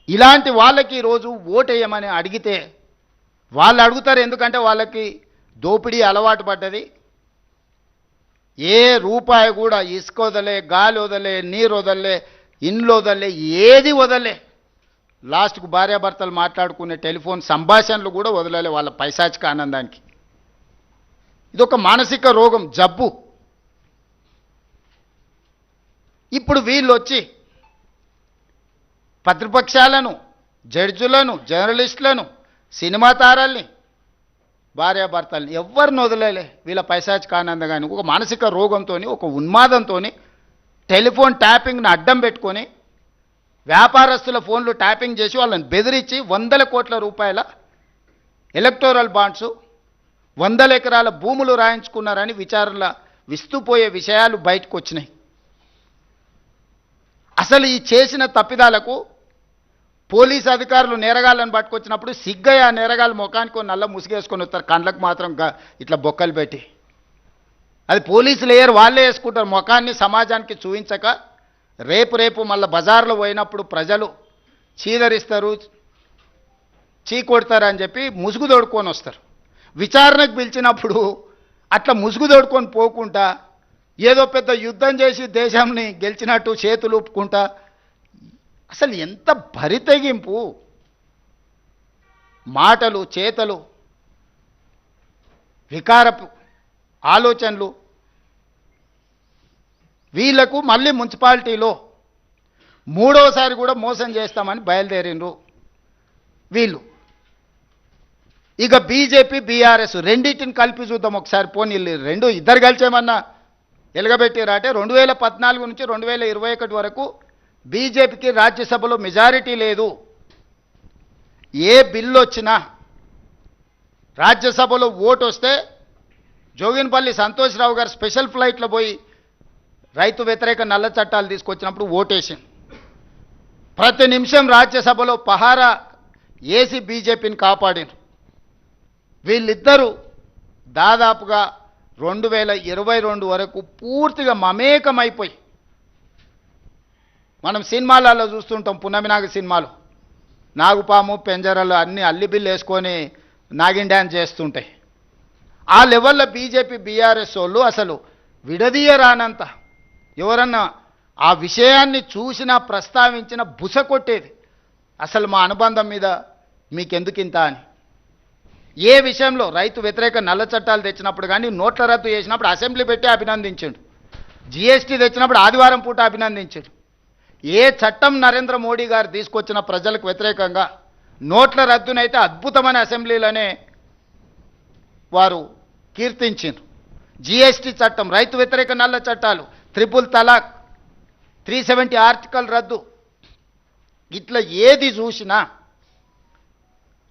ఇలాంటి వాళ్ళకి ఈరోజు ఓటేయమని అడిగితే వాళ్ళు అడుగుతారు, ఎందుకంటే వాళ్ళకి దోపిడీ అలవాటు పడ్డది. ఏ రూపాయి కూడా ఇసుక వదలే, గాలి వదలే, నీరు వదలే, ఇండ్లు వదలే, ఏది వదలే. లాస్ట్కు భార్యాభర్తలు మాట్లాడుకునే టెలిఫోన్ సంభాషణలు కూడా వదలలే వాళ్ళ పైశాచిక ఆనందానికి. ఇదొక మానసిక రోగం, జబ్బు. ఇప్పుడు వీళ్ళు వచ్చి ప్రతిపక్షాలను, జడ్జులను, జర్నలిస్టులను, సినిమా తారల్ని, భార్యాభర్తల్ని ఎవరిని వదలలే వీళ్ళ పైశాచిక ఆనందంగాని. ఒక మానసిక రోగంతో, ఒక ఉన్మాదంతో టెలిఫోన్ ట్యాపింగ్ను అడ్డం పెట్టుకొని వ్యాపారస్తుల ఫోన్లు ట్యాపింగ్ చేసి వాళ్ళని బెదిరించి 100 కోట్ల రూపాయల ఎలక్టోరల్ బాండ్స్, 100 ఎకరాల భూములు రాయించుకున్నారని విచారణల విస్తుపోయే విషయాలు బయటకు వచ్చినాయి. అసలు ఈ చేసిన తప్పిదాలకు పోలీసు అధికారులు నేరగాళ్ళని పట్టుకొచ్చినప్పుడు సిగ్గయ్య నేరగాళ్ళ ముఖానికి నల్ల ముసుగేసుకొని వస్తారు, కండ్లకు మాత్రం ఇట్లా బొక్కలు పెట్టి. అది పోలీసులు వేయరు, వాళ్ళే వేసుకుంటారు. ముఖాన్ని సమాజానికి చూపించక రేపు మళ్ళీ బజార్లో పోయినప్పుడు ప్రజలు చీదరిస్తారు, కొడతారు అని చెప్పి ముసుగు తోడుకొని వస్తారు. విచారణకు పిలిచినప్పుడు అట్లా ముసుగు తోడుకొని పోకుండా ఏదో పెద్ద యుద్ధం చేసి దేశాన్ని గెలిచినట్టు చేతులు ఊపుకుంటా. అసలు ఎంత బరితెగింపు, మాటలు, చేతలు, వికారపు ఆలోచనలు. వీళ్లకు మళ్ళీ మున్సిపాలిటీలో మూడోసారి కూడా మోసం చేస్తామని బయలుదేరిండ్రు వీళ్ళు. ఇక బీజేపీ, బీఆర్ఎస్ రెండింటిని కలిపి చూద్దాం ఒకసారి. పోనీ రెండు ఇద్దరు కలిసేమన్నా ఎలగబెట్టిరాటే. 2014 నుంచి 2021 వరకు బీజేపీకి రాజ్యసభలో మెజారిటీ లేదు. ఏ బిల్లు వచ్చినా రాజ్యసభలో ఓటు వస్తే జోగిన్పల్లి సంతోష్రావు గారు స్పెషల్ ఫ్లైట్లో పోయి రైతు వ్యతిరేక నల్ల చట్టాలు తీసుకొచ్చినప్పుడు ఓటేసింది. ప్రతి నిమిషం రాజ్యసభలో పహారా ఏసీ బీజేపీని కాపాడిన వీళ్ళిద్దరూ దాదాపుగా 2022 వరకు పూర్తిగా మమేకమైపోయి, మనం సినిమాలలో చూస్తుంటాం, పున్నమినాగ సినిమాలో నాగుపాము పెంజరలు అన్నీ అల్లిబిల్లు వేసుకొని నాగిన్ డ్యాన్స్ చేస్తుంటాయి. ఆ లెవెల్లో బీజేపీ, బీఆర్ఎస్ వాళ్ళు అసలు విడదీయరానంత, ఎవరన్నా ఆ విషయాన్ని చూసినా ప్రస్తావించిన బుస కొట్టేది. అసలు మా అనుబంధం మీద మీకెందుకింత అని. ఏ విషయంలో రైతు వ్యతిరేక నల్ల చట్టాలు తెచ్చినప్పుడు కానీ, నోట్ల రద్దు చేసినప్పుడు అసెంబ్లీ పెట్టి అభినందించాడు, జీఎస్టీ తెచ్చినప్పుడు ఆదివారం పూట అభినందించాడు. ఏ చట్టం నరేంద్ర మోడీ గారు తీసుకొచ్చిన ప్రజలకు వ్యతిరేకంగా, నోట్ల రద్దునైతే అద్భుతమైన అసెంబ్లీలోనే వారు కీర్తించారు. జీఎస్టీ చట్టం, రైతు వ్యతిరేక నల్ల చట్టాలు, ట్రిపుల్ తలాక్, 370 ఆర్టికల్ రద్దు, ఇట్లా ఏది చూసినా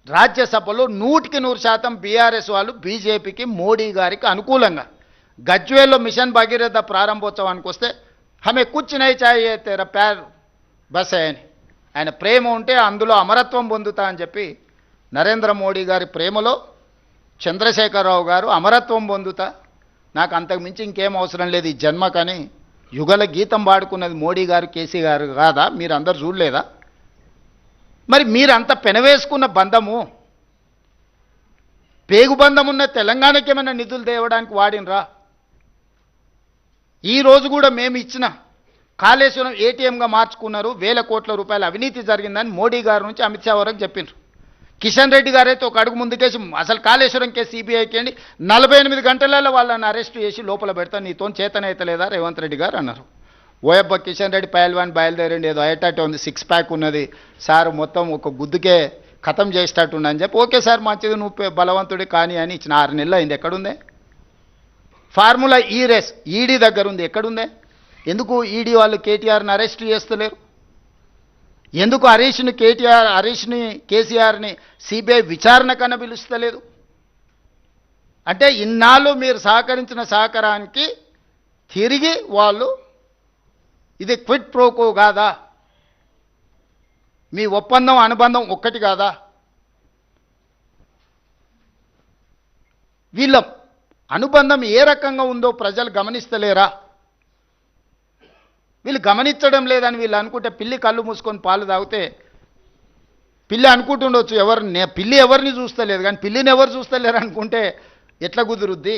రాజ్యసభలో 100% బీఆర్ఎస్ వాళ్ళు బీజేపీకి, మోడీ గారికి అనుకూలంగా. గజ్వేల్లో మిషన్ భగీరథ ప్రారంభోత్సవానికి వస్తే హమే కుచ్ నహీ చాహియే తేరా ప్యార్ బస్ అని, ఆయన ప్రేమ ఉంటే అందులో అమరత్వం పొందుతా అని చెప్పి నరేంద్ర మోడీ గారి ప్రేమలో చంద్రశేఖరరావు గారు అమరత్వం పొందుతా, నాకు అంతకు మించి ఇంకేం అవసరం లేదు ఈ జన్మకని యుగల గీతం పాడుకున్నది మోడీ గారు, కేసీ గారు కాదా? మీరు అందరు చూడలేదా? మరి మీరంత పెనవేసుకున్న బంధము, పేగుబంధం ఉన్న తెలంగాణకి ఏమైనా నిధులు తేవడానికి వాడినరా? ఈరోజు కూడా మేము ఇచ్చిన కాళేశ్వరం ఏటీఎంగా మార్చుకున్నారు, 1000 కోట్ల రూపాయల అవినీతి జరిగిందని మోడీ గారి నుంచి అమిత్ షా వరకు చెప్పిండ్రు. కిషన్ రెడ్డి గారైతే ఒక అడుగు ముందుకేసి అసలు కాళేశ్వరం కేసు సిబిఐకి అండి 48 గంటలలో వాళ్ళని అరెస్ట్ చేసి లోపల పెడతా, నీతో చేతనైతలేదా రేవంత్ రెడ్డి గారు అన్నారు. ఓయబ్బ కిషన్ రెడ్డి పైల్వాన్ బయలుదేరండి, ఏదో అయ్యేటట్టు ఉంది, 6 ప్యాక్ ఉన్నది సార్, మొత్తం ఒక గుద్దుకే ఖతం చేసేటట్టు అని చెప్పి, ఓకే సార్ మంచిది, నువ్వు బలవంతుడి కానీ అని ఇచ్చిన 6 నెలలు అయింది. ఎక్కడుందే ఫార్ములా? ఈ రేస్ ఈడీ దగ్గర ఉంది, ఎక్కడుందే? ఎందుకు ఈడీ వాళ్ళు కేటీఆర్ని అరెస్ట్ చేస్తలేరు? ఎందుకు హరీష్ని కేసీఆర్ని సిబిఐ విచారణ కన్నా పిలుస్తలేదు? అంటే ఇన్నాళ్ళు మీరు సహకరించిన సహకారానికి తిరిగి వాళ్ళు ఇది క్విట్ ప్రోకో కాదా? మీ ఒప్పందం అనుబంధం ఒక్కటి కాదా? వీళ్ళ అనుబంధం ఏ రకంగా ఉందో ప్రజలు గమనిస్తలేరా? వీళ్ళు గమనించడం లేదని వీళ్ళు అనుకుంటే పిల్లి కళ్ళు మూసుకొని పాలు తాగితే పిల్లి అనుకుంటుండొచ్చు పిల్లి ఎవరిని చూస్తలేదు, కానీ పిల్లిని ఎవరు చూస్తలేరు అనుకుంటే ఎట్లా కుదురుద్ది?